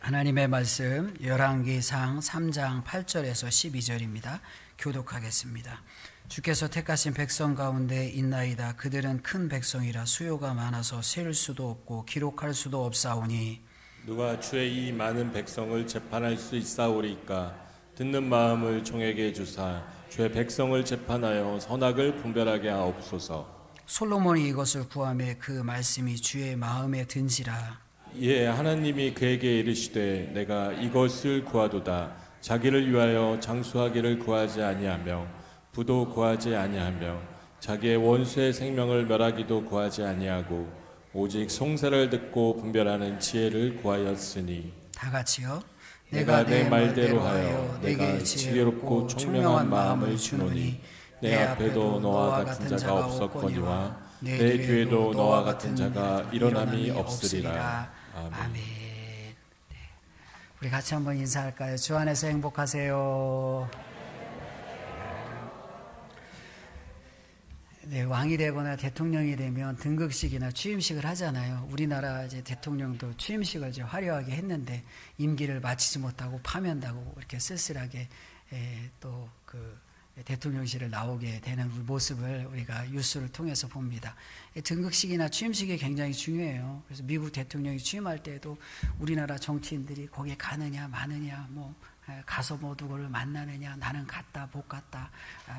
하나님의 말씀 열왕기상 3장 8절에서 12절입니다. 교독하겠습니다. 주께서 택하신 백성 가운데 있나이다. 그들은 큰 백성이라 수요가 많아서 셀 수도 없고 기록할 수도 없사오니 누가 주의 이 많은 백성을 재판할 수 있사오리까? 듣는 마음을 종에게 주사 주의 백성을 재판하여 선악을 분별하게 하옵소서. 솔로몬이 이것을 구하매 그 말씀이 주의 마음에 든지라. 이에 하나님이 그에게 이르시되 내가 이것을 구하도다. 자기를 위하여 장수하기를 구하지 아니하며 부도 구하지 아니하며 자기의 원수의 생명을 멸하기도 구하지 아니하고 오직 송사를 듣고 분별하는 지혜를 구하였으니. 다 같이요. 내가 내 말대로 하여 내가 지혜롭고 총명한 마음을 주노니 내 앞에도 너와 같은 자가 없었거니와 내 뒤에도 너와 같은 자가 일어남이 없으리라. 아멘. 네. 우리 같이 한번 인사할까요? 주 안에서 행복하세요. 네, 왕이 되거나 대통령이 되면 등극식이나 취임식을 하잖아요. 우리나라 이제 대통령도 취임식을 이제 화려하게 했는데 임기를 마치지 못하고 파면다고 이렇게 쓸쓸하게 또 그 대통령실을 나오게 되는 모습을 우리가 뉴스를 통해서 봅니다. 등극식이나 취임식이 굉장히 중요해요. 그래서 미국 대통령이 취임할 때도 우리나라 정치인들이 거기에 가느냐 마느냐 뭐 가서 뭐 누구를 만나느냐 나는 갔다 못 갔다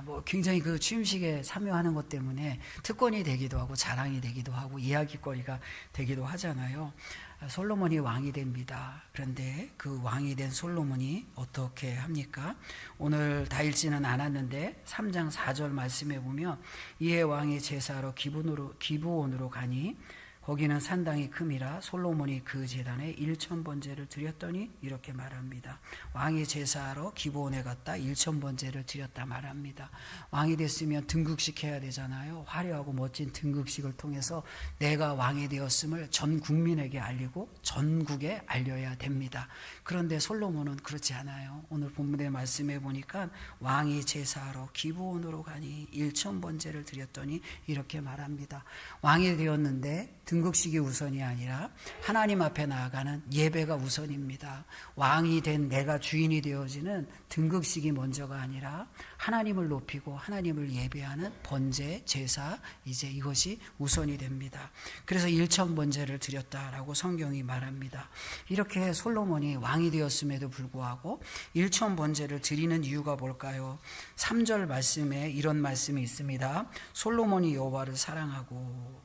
뭐 굉장히 그 취임식에 참여하는 것 때문에 특권이 되기도 하고 자랑이 되기도 하고 이야기거리가 되기도 하잖아요. 솔로몬이 왕이 됩니다. 그런데 그 왕이 된 솔로몬이 어떻게 합니까? 오늘 다 읽지는 않았는데 3장 4절 말씀에 보면 이에 왕이 제사하러 기브온으로 가니 거기는 산당이 큼이라 솔로몬이 그 제단에 1000번제를 드렸더니 이렇게 말합니다. 왕이 제사하러 기브온에 갔다 1000번제를 드렸다 말합니다. 왕이 됐으면 등극식 해야 되잖아요. 화려하고 멋진 등극식을 통해서 내가 왕이 되었음을 전 국민에게 알리고 전국에 알려야 됩니다. 그런데 솔로몬은 그렇지 않아요. 오늘 본문의 말씀에 보니까 왕이 제사하러 기브온으로 가니 1000번제를 드렸더니 이렇게 말합니다. 왕이 되었는데 등극식이 우선이 아니라 하나님 앞에 나아가는 예배가 우선입니다. 왕이 된 내가 주인이 되어지는 등극식이 먼저가 아니라 하나님을 높이고 하나님을 예배하는 번제, 제사 이제 이것이 우선이 됩니다. 그래서 1000번제를 드렸다라고 성경이 말합니다. 이렇게 솔로몬이 왕이 되었음에도 불구하고 1000번제를 드리는 이유가 뭘까요? 3절 말씀에 이런 말씀이 있습니다. 솔로몬이 여호와를 사랑하고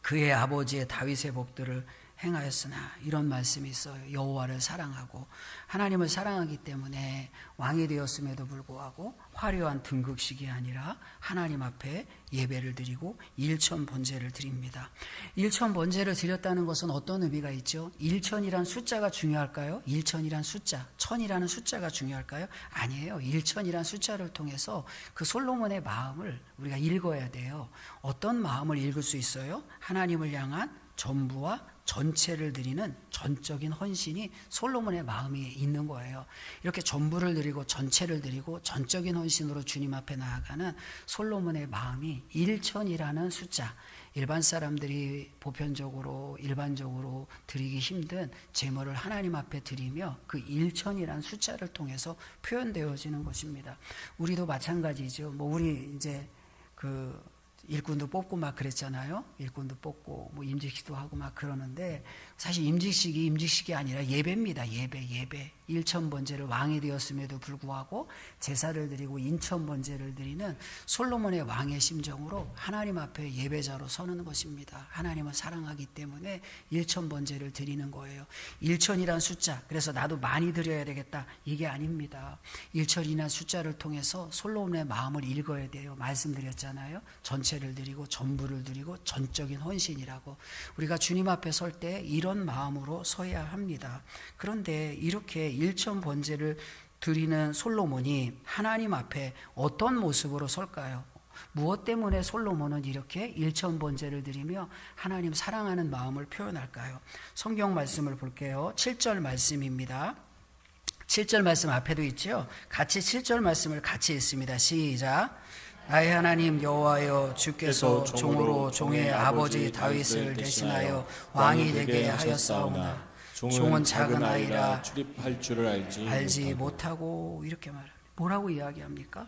그의 아버지의 다윗의 법들을 행하였으나 이런 말씀이 있어요. 여호와를 사랑하고 하나님을 사랑하기 때문에 왕이 되었음에도 불구하고 화려한 등극식이 아니라 하나님 앞에 예배를 드리고 1000번제를 드립니다. 1000번제를 드렸다는 것은 어떤 의미가 있죠? 1000이란 숫자가 중요할까요? 1000이란 숫자, 1000이라는 숫자가 중요할까요? 아니에요. 1000이란 숫자를 통해서 그 솔로몬의 마음을 우리가 읽어야 돼요. 어떤 마음을 읽을 수 있어요? 하나님을 향한 전부와 전체를 드리는 전적인 헌신이 솔로몬의 마음에 있는 거예요. 이렇게 전부를 드리고 전체를 드리고 전적인 헌신으로 주님 앞에 나아가는 솔로몬의 마음이 1000이라는 숫자, 일반 사람들이 보편적으로 일반적으로 드리기 힘든 제물을 하나님 앞에 드리며 그 1000이라는 숫자를 통해서 표현되어지는 것입니다. 우리도 마찬가지죠. 뭐 우리 이제 그 일꾼도 뽑고 막 그랬잖아요. 일꾼도 뽑고 뭐 임직식도 하고 막 그러는데 사실 임직식이 아니라 예배입니다. 예배 1000번제를 왕이 되었음에도 불구하고 제사를 드리고 1000번제를 드리는 솔로몬의 왕의 심정으로 하나님 앞에 예배자로 서는 것입니다. 하나님을 사랑하기 때문에 1000번제를 드리는 거예요. 1000이란 숫자, 그래서 나도 많이 드려야 되겠다 이게 아닙니다. 1000이라는 숫자를 통해서 솔로몬의 마음을 읽어야 돼요. 말씀드렸잖아요. 전체를 드리고 전부를 드리고 전적인 헌신이라고. 우리가 주님 앞에 설 때 이런 마음으로 서야 합니다. 그런데 이렇게 1000번제를 드리는 솔로몬이 하나님 앞에 어떤 모습으로 설까요? 무엇 때문에 솔로몬은 이렇게 1000번제를 드리며 하나님 사랑하는 마음을 표현할까요? 성경 말씀을 볼게요. 7절 말씀입니다. 7절 말씀 앞에도 있죠? 같이 7절 말씀을 같이 읽습니다. 시작. 나의 하나님 여호와여, 주께서 종으로 종의 아버지 다윗을 대신하여 왕이 되게 하였사오나 종은 작은 아이라 출입할 줄을 알지 못하고 이렇게 말합니다. 뭐라고 이야기합니까?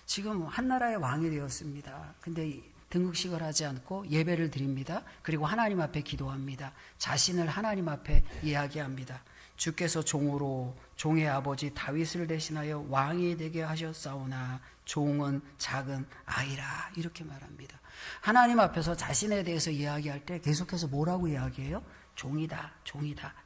지금 한 나라의 왕이 되었습니다. 근데 등극식을 하지 않고 예배를 드립니다. 그리고 하나님 앞에 기도합니다. 자신을 하나님 앞에 이야기합니다. 주께서 종으로 종의 아버지 다윗을 대신하여 왕이 되게 하셨사오나 종은 작은 아이라 이렇게 말합니다. 하나님 앞에서 자신에 대해서 이야기할 때 계속해서 뭐라고 이야기해요? 종이다,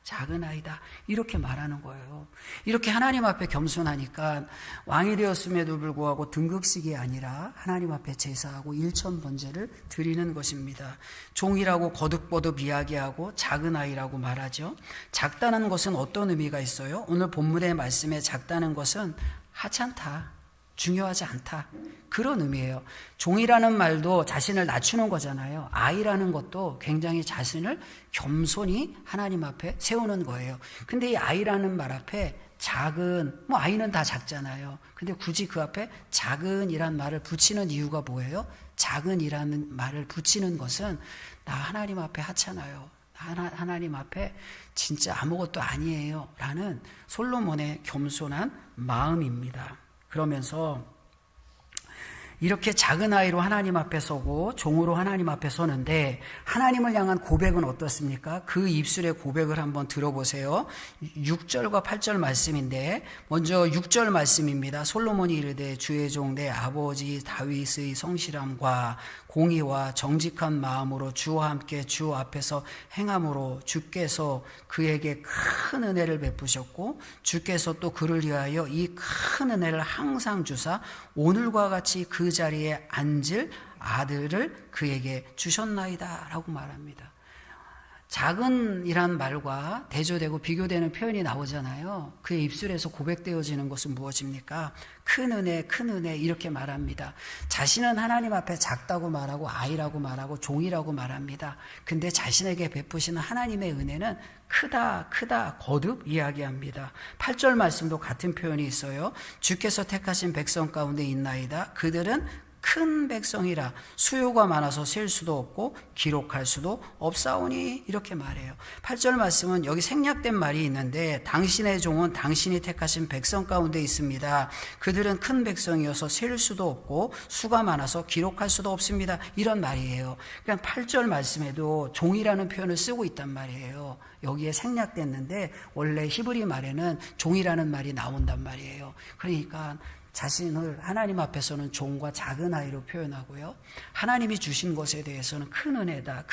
작은 아이다 이렇게 말하는 거예요. 이렇게 하나님 앞에 겸손하니까 왕이 되었음에도 불구하고 등극식이 아니라 하나님 앞에 제사하고 일천번제를 드리는 것입니다. 종이라고 거듭거듭 이야기하고 작은 아이라고 말하죠. 작다는 것은 어떤 의미가 있어요? 오늘 본문의 말씀에 작다는 것은 하찮다, 중요하지 않다 그런 의미예요. 종이라는 말도 자신을 낮추는 거잖아요. 아이라는 것도 굉장히 자신을 겸손히 하나님 앞에 세우는 거예요. 근데 이 아이라는 말 앞에 작은, 아이는 다 작잖아요. 근데 굳이 그 앞에 작은이란 말을 붙이는 이유가 뭐예요? 작은이라는 말을 붙이는 것은 나 하나님 앞에 하찮아요. 하나님 앞에 진짜 아무것도 아니에요 라는 솔로몬의 겸손한 마음입니다. 그러면서 이렇게 작은 아이로 하나님 앞에 서고 종으로 하나님 앞에 서는데 하나님을 향한 고백은 어떻습니까? 그 입술의 고백을 한번 들어보세요. 6절과 8절 말씀인데 먼저 6절 말씀입니다. 솔로몬이 이르되 주의 종 내 아버지 다윗의 성실함과 공의와 정직한 마음으로 주와 함께 주 앞에서 행함으로 주께서 그에게 큰 은혜를 베푸셨고 주께서 또 그를 위하여 이 큰 은혜를 항상 주사 오늘과 같이 그 자리에 앉을 아들을 그에게 주셨나이다 라고 말합니다. 작은이란 말과 대조되고 비교되는 표현이 나오잖아요. 그의 입술에서 고백되어지는 것은 무엇입니까? 큰 은혜 이렇게 말합니다. 자신은 하나님 앞에 작다고 말하고 아이라고 말하고 종이라고 말합니다. 근데 자신에게 베푸시는 하나님의 은혜는 크다 거듭 이야기합니다. 8절 말씀도 같은 표현이 있어요. 주께서 택하신 백성 가운데 있나이다. 그들은 큰 백성이라 수요가 많아서 셀 수도 없고 기록할 수도 없사오니 이렇게 말해요. 8절 말씀은 여기 생략된 말이 있는데 당신의 종은 당신이 택하신 백성 가운데 있습니다. 그들은 큰 백성이어서 셀 수도 없고 수가 많아서 기록할 수도 없습니다. 이런 말이에요. 그러니까 8절 말씀에도 종이라는 표현을 쓰고 있단 말이에요. 여기에 생략됐는데 원래 히브리 말에는 종이라는 말이 나온단 말이에요. 그러니까 자신을 하나님 앞에서는 종과 작은 아이로 표현하고요. 하나님이 주신 것에 대해서는 큰 은혜다.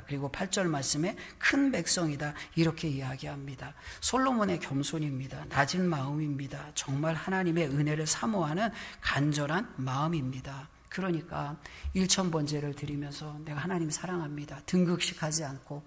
그리고 8절 말씀에 큰 백성이다. 이렇게 이야기합니다. 솔로몬의 겸손입니다. 낮은 마음입니다. 정말 하나님의 은혜를 사모하는 간절한 마음입니다. 그러니까 일천번제를 드리면서 내가 하나님 사랑합니다. 등극식하지 않고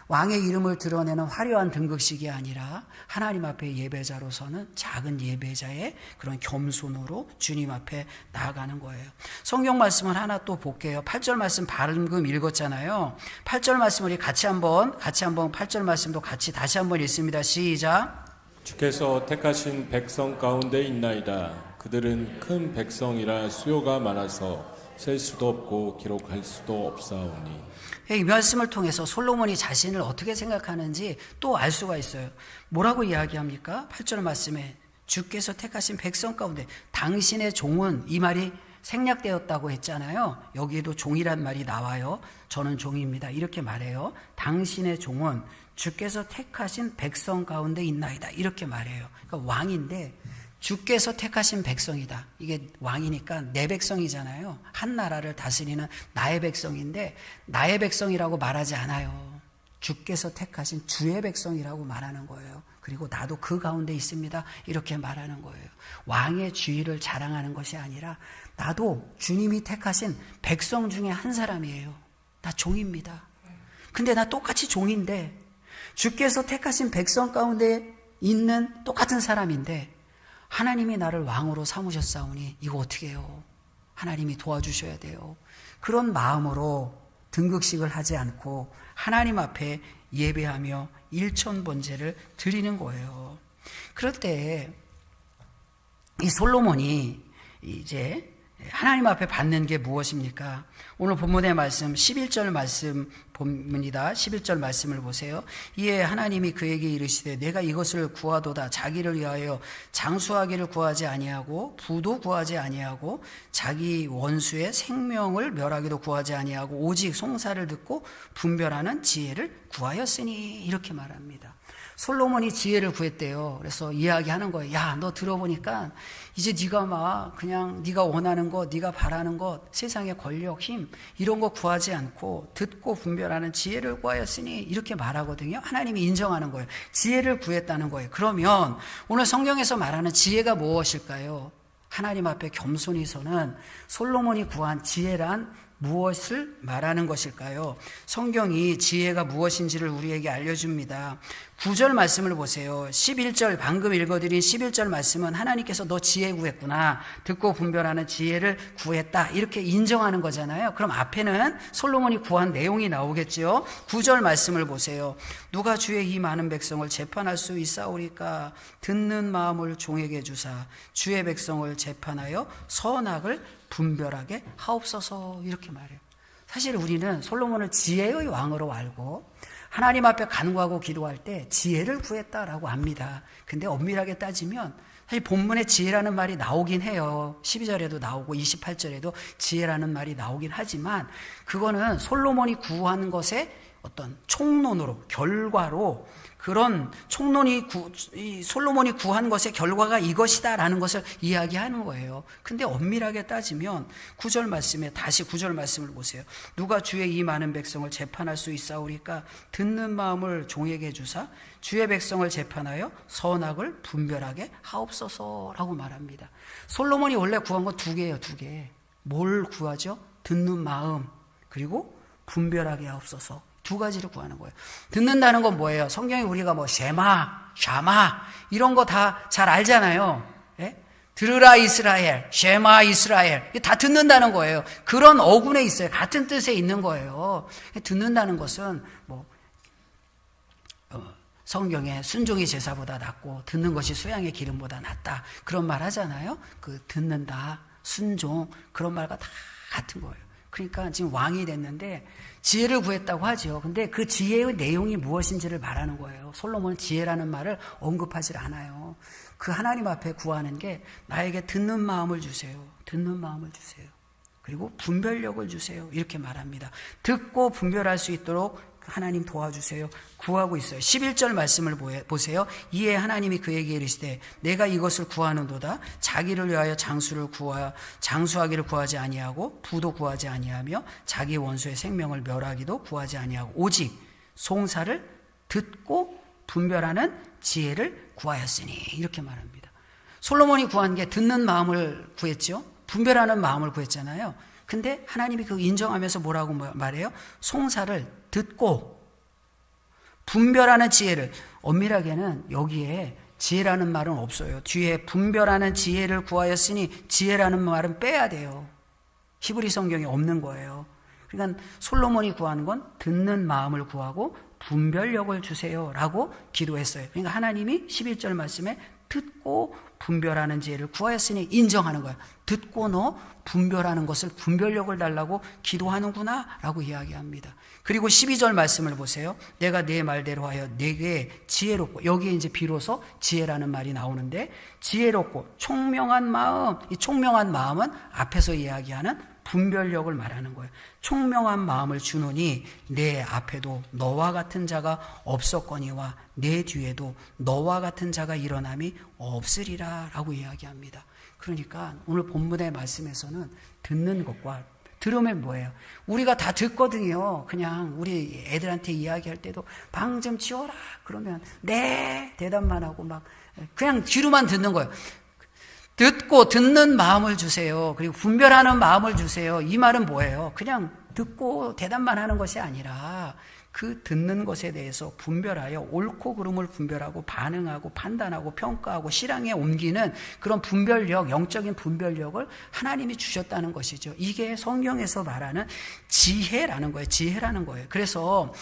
왕의 이름을 드러내는 화려한 등극식이 아니라 하나님 앞에 예배자로서는 작은 예배자의 그런 겸손으로 주님 앞에 나아가는 거예요. 성경 말씀을 하나 또 볼게요. 8절 말씀 방금 읽었잖아요. 8절 말씀 우리 같이 한번 8절 말씀도 같이 다시 한번 읽습니다. 시작. 주께서 택하신 백성 가운데 있나이다. 그들은 큰 백성이라 수요가 많아서 셀 수도 없고 기록할 수도 없사오니. 이 말씀을 통해서 솔로몬이 자신을 어떻게 생각하는지 또 알 수가 있어요. 뭐라고 이야기합니까? 8절 말씀에 주께서 택하신 백성 가운데 당신의 종은 이 말이 생략되었다고 했잖아요. 여기에도 종이란 말이 나와요. 저는 종입니다. 이렇게 말해요. 당신의 종은 주께서 택하신 백성 가운데 있나이다. 이렇게 말해요. 그러니까 왕인데 주께서 택하신 백성이다. 이게 왕이니까 내 백성이잖아요. 한 나라를 다스리는 나의 백성인데 나의 백성이라고 말하지 않아요. 주께서 택하신 주의 백성이라고 말하는 거예요. 그리고 나도 그 가운데 있습니다. 이렇게 말하는 거예요. 왕의 주의를 자랑하는 것이 아니라 나도 주님이 택하신 백성 중에 한 사람이에요. 나 종입니다. 근데 나 똑같이 종인데 주께서 택하신 백성 가운데 있는 똑같은 사람인데 하나님이 나를 왕으로 삼으셨사오니 이거 어떻게 해요? 하나님이 도와주셔야 돼요. 그런 마음으로 등극식을 하지 않고 하나님 앞에 예배하며 일천번제를 드리는 거예요. 그럴 때 이 솔로몬이 이제 하나님 앞에 받는 게 무엇입니까? 오늘 본문의 말씀 11절 말씀 본문이다. 11절 말씀을 보세요. 이에 하나님이 그에게 이르시되 내가 이것을 구하도다. 자기를 위하여 장수하기를 구하지 아니하고 부도 구하지 아니하고 자기 원수의 생명을 멸하기도 구하지 아니하고 오직 송사를 듣고 분별하는 지혜를 구하였으니 이렇게 말합니다. 솔로몬이 지혜를 구했대요. 그래서 이야기하는 거예요. 야, 너 들어보니까 이제 네가 막 그냥 네가 원하는 것, 네가 바라는 것, 세상의 권력, 힘 이런 거 구하지 않고 듣고 분별하는 지혜를 구하였으니 이렇게 말하거든요. 하나님이 인정하는 거예요. 지혜를 구했다는 거예요. 그러면 오늘 성경에서 말하는 지혜가 무엇일까요? 하나님 앞에 겸손히 서는 솔로몬이 구한 지혜란 무엇을 말하는 것일까요? 성경이 지혜가 무엇인지를 우리에게 알려줍니다. 9절 말씀을 보세요. 11절 방금 읽어드린 11절 말씀은 하나님께서 너 지혜 구했구나. 듣고 분별하는 지혜를 구했다. 이렇게 인정하는 거잖아요. 그럼 앞에는 솔로몬이 구한 내용이 나오겠죠. 9절 말씀을 보세요. 누가 주의 이 많은 백성을 재판할 수 있사오리까? 듣는 마음을 종에게 주사 주의 백성을 재판하여 선악을 분별하게 하옵소서 이렇게 말해요. 사실 우리는 솔로몬을 지혜의 왕으로 알고 하나님 앞에 간구하고 기도할 때 지혜를 구했다라고 합니다. 근데 엄밀하게 따지면 사실 본문에 지혜라는 말이 나오긴 해요. 12절에도 나오고 28절에도 지혜라는 말이 나오긴 하지만 그거는 솔로몬이 구한 것의 어떤 총론으로 결과로 그런 솔로몬이 구한 것의 결과가 이것이다라는 것을 이야기하는 거예요. 근데 엄밀하게 따지면 9절 말씀에 다시 9절 말씀을 보세요. 누가 주의 이 많은 백성을 재판할 수 있사오리까? 듣는 마음을 종에게 주사 주의 백성을 재판하여 선악을 분별하게 하옵소서라고 말합니다. 솔로몬이 원래 구한 건 두 개예요. 두 개. 뭘 구하죠? 듣는 마음 그리고 분별하게 하옵소서. 두 가지를 구하는 거예요. 듣는다는 건 뭐예요? 성경에 우리가 뭐 쉐마, 샤마 이런 거 다 잘 알잖아요. 예? 들으라 이스라엘, 쉐마 이스라엘 다 듣는다는 거예요. 그런 어군에 있어요. 같은 뜻에 있는 거예요. 듣는다는 것은 뭐 성경에 순종이 제사보다 낫고 듣는 것이 수양의 기름보다 낫다 그런 말 하잖아요. 그 듣는다, 순종 그런 말과 다 같은 거예요. 그러니까 지금 왕이 됐는데 지혜를 구했다고 하죠. 근데 그 지혜의 내용이 무엇인지를 말하는 거예요. 솔로몬은 지혜라는 말을 언급하지 않아요. 그 하나님 앞에 구하는 게 나에게 듣는 마음을 주세요. 듣는 마음을 주세요. 그리고 분별력을 주세요. 이렇게 말합니다. 듣고 분별할 수 있도록 하나님 도와주세요. 구하고 있어요. 11절 말씀을 보세요. 이에 하나님이 그에게 이르시되 내가 이것을 구하는도다. 자기를 위하여 장수하기를 구하지 아니하고 부도 구하지 아니하며 자기 원수의 생명을 멸하기도 구하지 아니하고 오직 송사를 듣고 분별하는 지혜를 구하였으니 이렇게 말합니다. 솔로몬이 구한 게 듣는 마음을 구했죠. 분별하는 마음을 구했잖아요. 근데 하나님이 그 인정하면서 뭐라고 말해요? 송사를 듣고 분별하는 지혜를 엄밀하게는 여기에 지혜라는 말은 없어요. 뒤에 분별하는 지혜를 구하였으니 지혜라는 말은 빼야 돼요. 히브리 성경에 없는 거예요. 그러니까 솔로몬이 구하는 건 듣는 마음을 구하고 분별력을 주세요라고 기도했어요. 그러니까 하나님이 11절 말씀에 듣고 분별하는 지혜를 구하였으니 인정하는 거예요. 듣고 너 분별하는 것을 분별력을 달라고 기도하는구나 라고 이야기합니다. 그리고 12절 말씀을 보세요. 내가 내 말대로 하여 내게 지혜롭고 여기에 이제 비로소 지혜라는 말이 나오는데 지혜롭고 총명한 마음 이 총명한 마음은 앞에서 이야기하는 분별력을 말하는 거예요. 총명한 마음을 주노니 내 앞에도 너와 같은 자가 없었거니와 내 뒤에도 너와 같은 자가 일어남이 없으리라 라고 이야기합니다. 그러니까 오늘 본문의 말씀에서는 듣는 것과 들으면 뭐예요? 우리가 다 듣거든요. 그냥 우리 애들한테 이야기할 때도 방 좀 치워라 그러면 네 대답만 하고 막 그냥 뒤로만 듣는 거예요. 듣고 듣는 마음을 주세요. 그리고 분별하는 마음을 주세요. 이 말은 뭐예요? 그냥 듣고 대답만 하는 것이 아니라 그 듣는 것에 대해서 분별하여 옳고 그름을 분별하고 반응하고 판단하고 평가하고 실행에 옮기는 그런 분별력, 영적인 분별력을 하나님이 주셨다는 것이죠. 이게 성경에서 말하는 지혜라는 거예요. 지혜라는 거예요. 그래서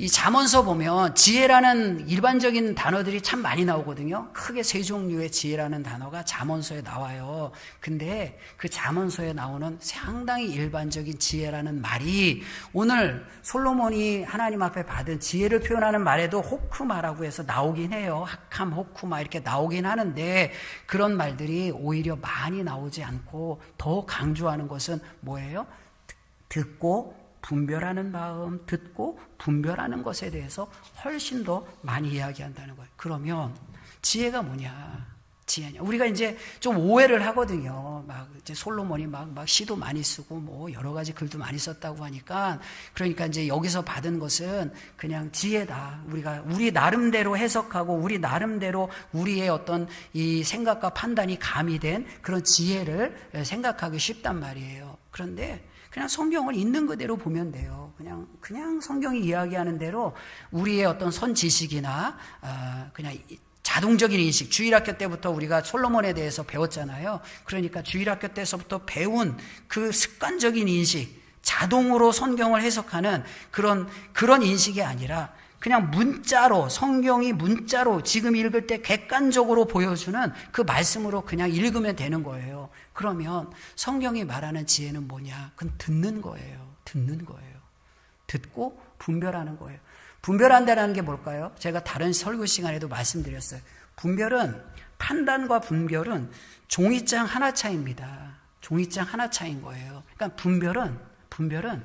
이 잠언서 보면 지혜라는 일반적인 단어들이 참 많이 나오거든요. 크게 세 종류의 지혜라는 단어가 잠언서에 나와요. 근데 그 잠언서에 나오는 상당히 일반적인 지혜라는 말이 오늘 솔로몬이 하나님 앞에 받은 지혜를 표현하는 말에도 호크마라고 해서 나오긴 해요. 학함, 호크마 이렇게 나오긴 하는데 그런 말들이 오히려 많이 나오지 않고 더 강조하는 것은 뭐예요? 듣고 분별하는 마음, 듣고 분별하는 것에 대해서 훨씬 더 많이 이야기한다는 거예요. 그러면 지혜가 뭐냐? 지혜냐? 우리가 이제 좀 오해를 하거든요. 막 이제 솔로몬이 막 시도 많이 쓰고 뭐 여러 가지 글도 많이 썼다고 하니까 그러니까 이제 여기서 받은 것은 그냥 지혜다. 우리가 우리 나름대로 해석하고 우리 나름대로 우리의 어떤 이 생각과 판단이 가미된 그런 지혜를 생각하기 쉽단 말이에요. 그런데 그냥 성경을 있는 그대로 보면 돼요. 그냥 성경이 이야기하는 대로 우리의 어떤 선지식이나 그냥 자동적인 인식, 주일학교 때부터 우리가 솔로몬에 대해서 배웠잖아요. 그러니까 주일학교 때서부터 배운 그 습관적인 인식, 자동으로 성경을 해석하는 그런 인식이 아니라 그냥 문자로, 성경이 문자로 지금 읽을 때 객관적으로 보여주는 그 말씀으로 그냥 읽으면 되는 거예요. 그러면 성경이 말하는 지혜는 뭐냐? 그건 듣는 거예요. 듣는 거예요. 듣고 분별하는 거예요. 분별한다는 게 뭘까요? 제가 다른 설교 시간에도 말씀드렸어요. 판단과 분별은 종이장 하나 차이입니다. 종이장 하나 차이인 거예요. 그러니까 분별은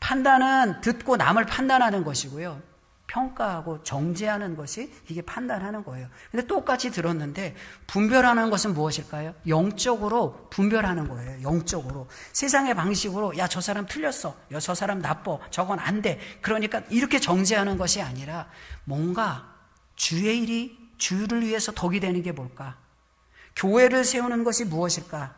판단은 듣고 남을 판단하는 것이고요. 평가하고 정죄하는 것이 이게 판단하는 거예요. 근데 똑같이 들었는데 분별하는 것은 무엇일까요? 영적으로 분별하는 거예요. 영적으로. 세상의 방식으로 야, 저 사람 틀렸어. 야, 저 사람 나빠. 저건 안 돼. 그러니까 이렇게 정죄하는 것이 아니라 뭔가 주의 일이 주를 위해서 덕이 되는 게 뭘까? 교회를 세우는 것이 무엇일까?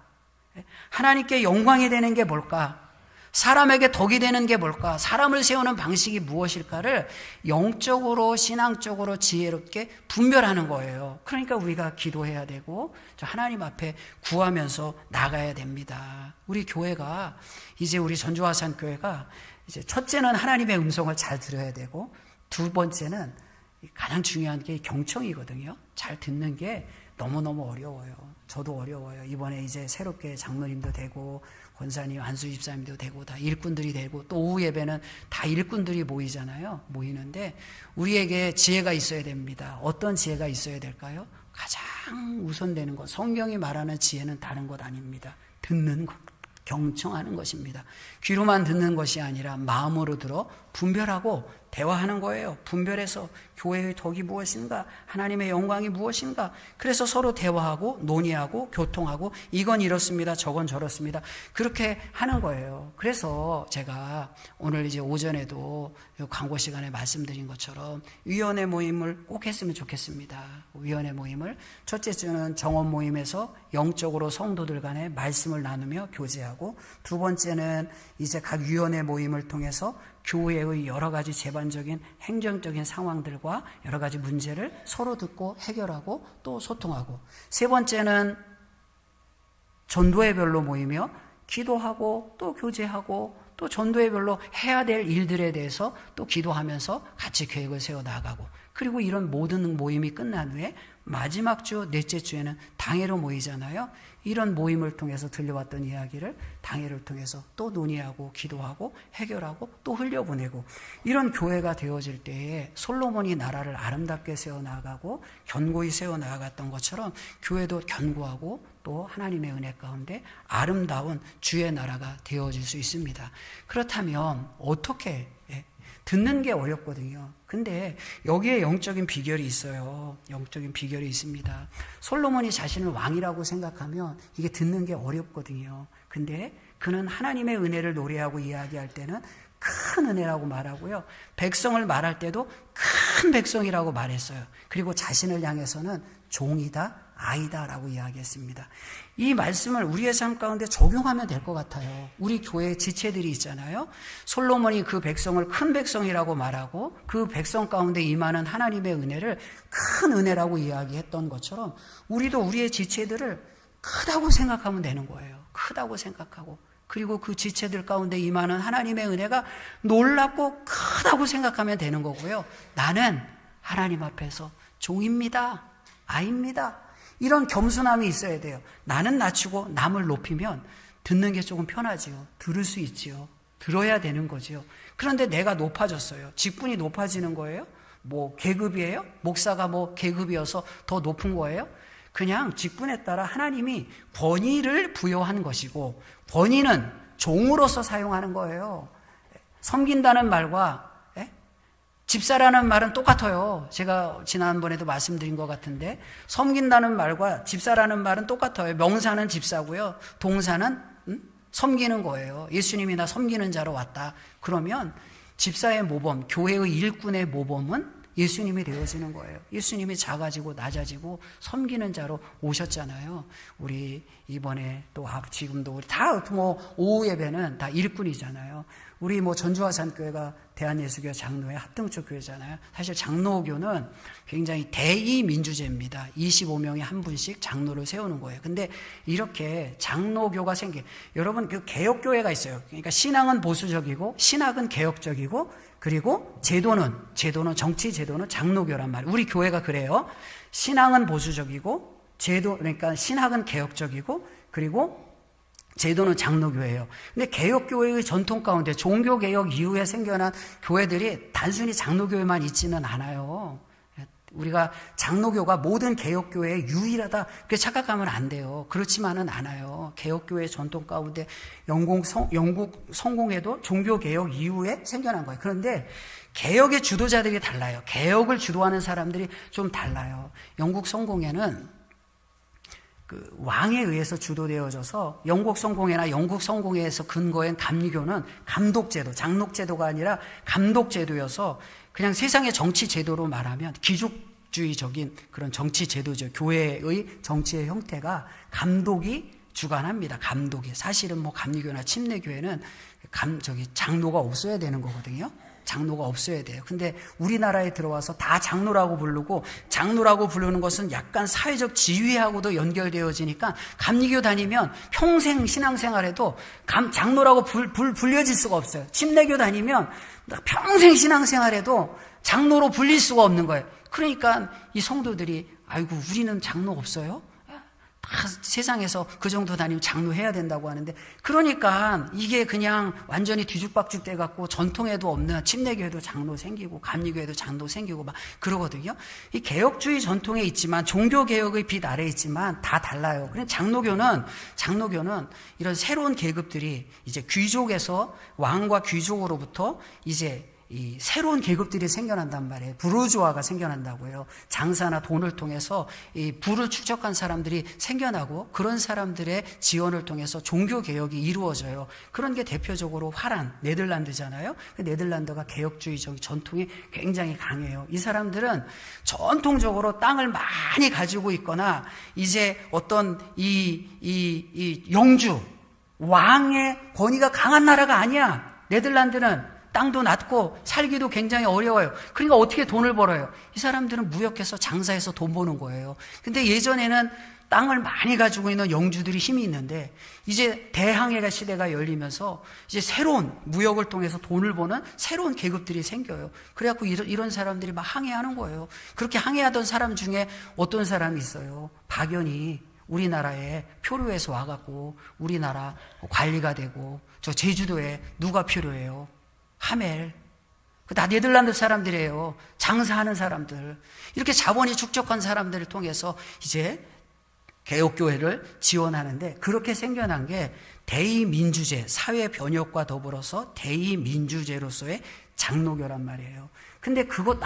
하나님께 영광이 되는 게 뭘까? 사람에게 덕이 되는 게 뭘까? 사람을 세우는 방식이 무엇일까를 영적으로 신앙적으로 지혜롭게 분별하는 거예요. 그러니까 우리가 기도해야 되고 하나님 앞에 구하면서 나가야 됩니다. 우리 교회가 이제 우리 전주화산 교회가 이제 첫째는 하나님의 음성을 잘 들어야 되고 두 번째는 가장 중요한 게 경청이거든요. 잘 듣는 게 너무너무 어려워요. 저도 어려워요. 이번에 이제 새롭게 장로님도 되고 권사님, 안수 집사님도 되고 다 일꾼들이 되고 또 오후 예배는 다 일꾼들이 모이잖아요. 모이는데 우리에게 지혜가 있어야 됩니다. 어떤 지혜가 있어야 될까요? 가장 우선되는 것. 성경이 말하는 지혜는 다른 것 아닙니다. 듣는 것, 경청하는 것입니다. 귀로만 듣는 것이 아니라 마음으로 들어 분별하고 대화하는 거예요. 분별해서 교회의 덕이 무엇인가, 하나님의 영광이 무엇인가. 그래서 서로 대화하고 논의하고 교통하고 이건 이렇습니다, 저건 저렇습니다. 그렇게 하는 거예요. 그래서 제가 오늘 이제 오전에도 광고 시간에 말씀드린 것처럼 위원회 모임을 꼭 했으면 좋겠습니다. 위원회 모임을 첫째 주는 정원 모임에서 영적으로 성도들 간에 말씀을 나누며 교제하고 두 번째는 이제 각 위원회 모임을 통해서 교회의 여러 가지 재반적인 행정적인 상황들과 여러 가지 문제를 서로 듣고 해결하고 또 소통하고 세 번째는 전도회별로 모이며 기도하고 또 교제하고 또 전도회별로 해야 될 일들에 대해서 또 기도하면서 같이 계획을 세워 나가고 그리고 이런 모든 모임이 끝난 후에 마지막 주 넷째 주에는 당회로 모이잖아요. 이런 모임을 통해서 들려왔던 이야기를 당회를 통해서 또 논의하고 기도하고 해결하고 또 흘려보내고 이런 교회가 되어질 때에 솔로몬이 나라를 아름답게 세워나가고 견고히 세워나갔던 것처럼 교회도 견고하고 또 하나님의 은혜 가운데 아름다운 주의 나라가 되어질 수 있습니다. 그렇다면 어떻게 듣는 게 어렵거든요. 근데 여기에 영적인 비결이 있어요. 영적인 비결이 있습니다. 솔로몬이 자신을 왕이라고 생각하면 이게 듣는 게 어렵거든요. 근데 그는 하나님의 은혜를 노래하고 이야기할 때는 큰 은혜라고 말하고요. 백성을 말할 때도 큰 백성이라고 말했어요. 그리고 자신을 향해서는 종이다, 아이다라고 이야기했습니다. 이 말씀을 우리의 삶 가운데 적용하면 될 것 같아요. 우리 교회 지체들이 있잖아요. 솔로몬이 그 백성을 큰 백성이라고 말하고 그 백성 가운데 임하는 하나님의 은혜를 큰 은혜라고 이야기했던 것처럼 우리도 우리의 지체들을 크다고 생각하면 되는 거예요. 크다고 생각하고 그리고 그 지체들 가운데 임하는 하나님의 은혜가 놀랍고 크다고 생각하면 되는 거고요. 나는 하나님 앞에서 종입니다. 아입니다. 이런 겸손함이 있어야 돼요. 나는 낮추고 남을 높이면 듣는 게 조금 편하지요. 들을 수 있지요. 들어야 되는 거지요. 그런데 내가 높아졌어요. 직분이 높아지는 거예요? 뭐 계급이에요? 목사가 뭐 계급이어서 더 높은 거예요? 그냥 직분에 따라 하나님이 권위를 부여한 것이고, 권위는 종으로서 사용하는 거예요. 섬긴다는 말과 집사라는 말은 똑같아요. 제가 지난번에도 말씀드린 것 같은데, 섬긴다는 말과 집사라는 말은 똑같아요. 명사는 집사고요, 동사는 섬기는 거예요. 예수님이 나 섬기는 자로 왔다. 그러면 집사의 모범, 교회의 일꾼의 모범은 예수님이 되어지는 거예요. 예수님이 작아지고 낮아지고 섬기는 자로 오셨잖아요. 우리 이번에 또 지금도 우리 다 뭐 오후 예배는 다 일꾼이잖아요. 우리 뭐 전주화산교회가 대한예수교 장로회 합등초 교회잖아요. 사실 장로교는 굉장히 대의민주제입니다. 25명에 한 분씩 장로를 세우는 거예요. 근데 이렇게 장로교가 여러분 그 개혁교회가 있어요. 그러니까 신앙은 보수적이고 신학은 개혁적이고, 그리고 제도는 정치 제도는 장로교란 말이에요. 우리 교회가 그래요. 신앙은 보수적이고 그러니까 신학은 개혁적이고, 그리고 제도는 장로교회예요. 근데 개혁교회의 전통 가운데 종교개혁 이후에 생겨난 교회들이 단순히 장로교회만 있지는 않아요. 우리가 장로교가 모든 개혁교회의 유일하다 그렇게 착각하면 안 돼요. 그렇지만은 않아요. 개혁교회의 전통 가운데 영국 성공회도 종교개혁 이후에 생겨난 거예요. 그런데 개혁의 주도자들이 달라요. 개혁을 주도하는 사람들이 좀 달라요. 영국 성공회는 그 왕에 의해서 주도되어져서, 영국 성공회나 영국 성공회에서 근거한 감리교는 감독제도, 장록제도가 아니라 감독제도여서 그냥 세상의 정치 제도로 말하면 귀족주의적인 그런 정치 제도죠. 교회의 정치의 형태가 감독이 주관합니다. 감독이. 사실은 뭐 감리교나 침례교회는 장로가 없어야 되는 거거든요. 장로가 없어야 돼요. 근데 우리나라에 들어와서 다 장로라고 부르고, 장로라고 부르는 것은 약간 사회적 지위하고도 연결되어지니까 감리교 다니면 평생 신앙생활에도 장로라고 불려질 수가 없어요. 침례교 다니면 평생 신앙생활에도 장로로 불릴 수가 없는 거예요. 그러니까 이 성도들이 아이고 우리는 장로 없어요? 다 세상에서 그 정도 다니면 장로해야 된다고 하는데, 그러니까 이게 그냥 완전히 뒤죽박죽 돼갖고 전통에도 없는 침례교회도 장로 생기고 감리교회도 장로 생기고 막 그러거든요. 이 개혁주의 전통에 있지만, 종교개혁의 빛 아래에 있지만 다 달라요. 그냥 장로교는 이런 새로운 계급들이 이제 귀족에서 왕과 귀족으로부터 이제 이 새로운 계급들이 생겨난단 말이에요. 부르주아가 생겨난다고요. 장사나 돈을 통해서 이 부를 축적한 사람들이 생겨나고, 그런 사람들의 지원을 통해서 종교개혁이 이루어져요. 그런 게 대표적으로 화란, 네덜란드잖아요. 네덜란드가 개혁주의적 전통이 굉장히 강해요. 이 사람들은 전통적으로 땅을 많이 가지고 있거나, 이제 어떤 이 영주, 왕의 권위가 강한 나라가 아니야. 네덜란드는 땅도 낮고 살기도 굉장히 어려워요. 그러니까 어떻게 돈을 벌어요? 이 사람들은 무역해서 장사해서 돈 버는 거예요. 근데 예전에는 땅을 많이 가지고 있는 영주들이 힘이 있는데, 이제 대항해가 시대가 열리면서 이제 새로운 무역을 통해서 돈을 버는 새로운 계급들이 생겨요. 그래갖고 이런 사람들이 막 항해하는 거예요. 그렇게 항해하던 사람 중에 어떤 사람이 있어요. 박연이 우리나라에 표류해서 와갖고 우리나라 관리가 되고, 저 제주도에 누가 표류해요? 하멜. 다 네덜란드 사람들이에요. 장사하는 사람들. 이렇게 자본이 축적한 사람들을 통해서 이제 개혁교회를 지원하는데, 그렇게 생겨난 게 대의민주제, 사회 변혁과 더불어서 대의민주제로서의 장로교란 말이에요. 근데 그것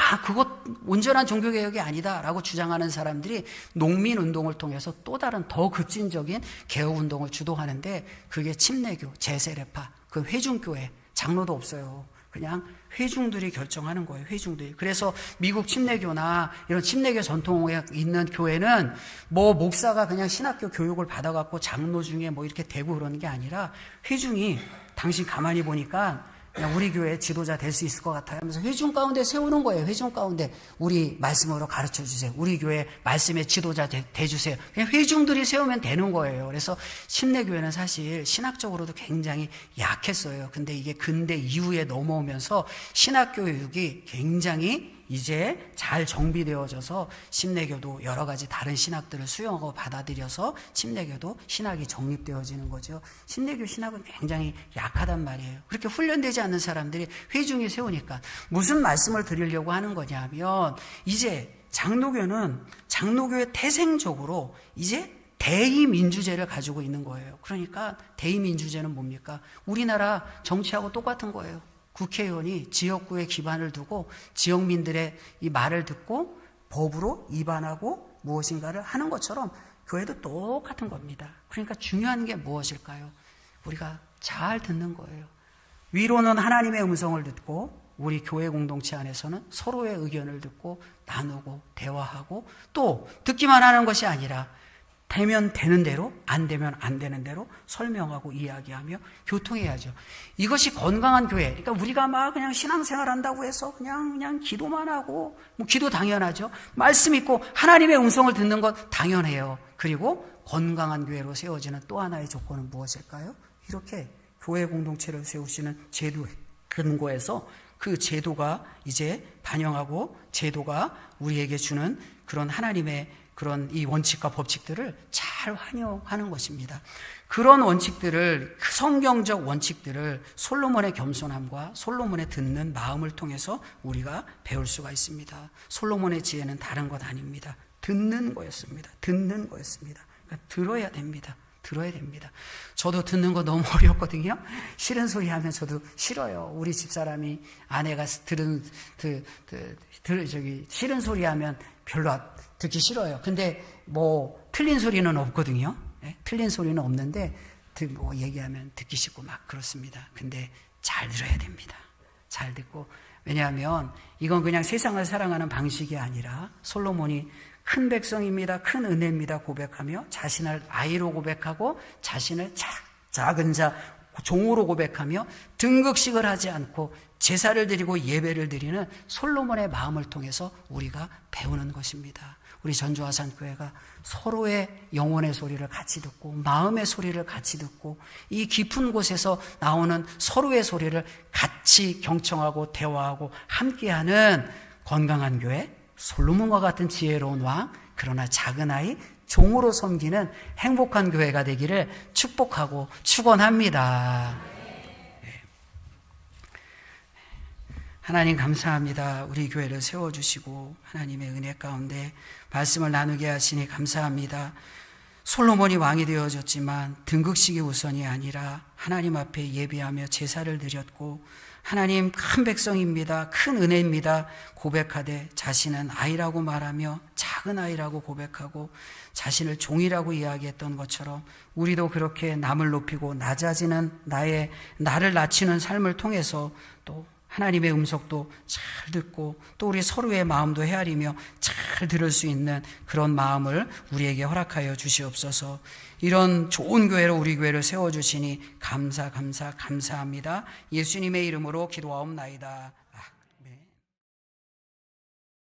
온전한 종교개혁이 아니다라고 주장하는 사람들이 농민운동을 통해서 또 다른 더 급진적인 개혁운동을 주도하는데, 그게 침례교, 제세례파, 그 회중교회, 장로도 없어요. 그냥 회중들이 결정하는 거예요. 회중들이. 그래서 미국 침례교나 이런 침례교 전통에 있는 교회는 뭐 목사가 그냥 신학교 교육을 받아갖고 장로 중에 뭐 이렇게 되고 그러는 게 아니라, 회중이, 당신 가만히 보니까 그냥 우리 교회 지도자 될 수 있을 것 같아요 하면서 회중 가운데 세우는 거예요. 회중 가운데 우리 말씀으로 가르쳐 주세요. 우리 교회 말씀의 지도자 돼주세요. 그냥 회중들이 세우면 되는 거예요. 그래서 침례교회는 사실 신학적으로도 굉장히 약했어요. 근데 이게 근대 이후에 넘어오면서 신학교육이 굉장히 이제 잘 정비되어져서 침례교도 여러 가지 다른 신학들을 수용하고 받아들여서 침례교도 신학이 정립되어지는 거죠. 침례교 신학은 굉장히 약하단 말이에요. 그렇게 훈련되지 않는 사람들이 회중에 세우니까 무슨 말씀을 드리려고 하는 거냐면 이제 장로교는 장로교의 태생적으로 이제 대의민주제를 가지고 있는 거예요. 그러니까 대의민주제는 뭡니까? 우리나라 정치하고 똑같은 거예요. 국회의원이 지역구에 기반을 두고 지역민들의 이 말을 듣고 법으로 입안하고 무엇인가를 하는 것처럼 교회도 똑같은 겁니다. 그러니까 중요한 게 무엇일까요? 우리가 잘 듣는 거예요. 위로는 하나님의 음성을 듣고 우리 교회 공동체 안에서는 서로의 의견을 듣고 나누고 대화하고 또 듣기만 하는 것이 아니라 되면 되는 대로 안 되면 안 되는 대로 설명하고 이야기하며 교통해야죠. 이것이 건강한 교회. 그러니까 우리가 막 그냥 신앙생활 한다고 해서 그냥 기도만 하고 뭐 기도 당연하죠. 말씀 있고 하나님의 음성을 듣는 것 당연해요. 그리고 건강한 교회로 세워지는 또 하나의 조건은 무엇일까요? 이렇게 교회 공동체를 세우시는 제도의 근거에서 그 제도가 이제 반영하고 제도가 우리에게 주는 그런 하나님의 그런 이 원칙과 법칙들을 잘 환영하는 것입니다. 그런 원칙들을, 성경적 원칙들을 솔로몬의 겸손함과 솔로몬의 듣는 마음을 통해서 우리가 배울 수가 있습니다. 솔로몬의 지혜는 다른 것 아닙니다. 듣는 거였습니다. 듣는 거였습니다. 그러니까 들어야 됩니다. 들어야 됩니다. 저도 듣는 거 너무 어렵거든요. 싫은 소리 하면 저도 싫어요. 우리 집사람이 아내가 싫은 소리 하면 별로 듣기 싫어요. 근데 뭐 틀린 소리는 없거든요. 네? 틀린 소리는 없는데 뭐 얘기하면 듣기 싫고 막 그렇습니다. 근데 잘 들어야 됩니다. 잘 듣고, 왜냐하면 이건 그냥 세상을 사랑하는 방식이 아니라 솔로몬이 큰 백성입니다, 큰 은혜입니다 고백하며 자신을 아이로 고백하고 자신을 작은 자 종으로 고백하며 등극식을 하지 않고 제사를 드리고 예배를 드리는 솔로몬의 마음을 통해서 우리가 배우는 것입니다. 우리 전주화산교회가 서로의 영혼의 소리를 같이 듣고 마음의 소리를 같이 듣고 이 깊은 곳에서 나오는 서로의 소리를 같이 경청하고 대화하고 함께하는 건강한 교회, 솔로몬과 같은 지혜로운 왕, 그러나 작은 아이, 종으로 섬기는 행복한 교회가 되기를 축복하고 축원합니다. 하나님 감사합니다. 우리 교회를 세워주시고 하나님의 은혜 가운데 말씀을 나누게 하시니 감사합니다. 솔로몬이 왕이 되어졌지만 등극식이 우선이 아니라 하나님 앞에 예배하며 제사를 드렸고 하나님 큰 백성입니다, 큰 은혜입니다 고백하되 자신은 아이라고 말하며 작은 아이라고 고백하고 자신을 종이라고 이야기했던 것처럼 우리도 그렇게 남을 높이고 낮아지는 나를 낮추는 삶을 통해서 또 하나님의 음성도 잘 듣고 또 우리 서로의 마음도 헤아리며 잘 들을 수 있는 그런 마음을 우리에게 허락하여 주시옵소서. 이런 좋은 교회로 우리 교회를 세워주시니 감사합니다. 예수님의 이름으로 기도하옵나이다.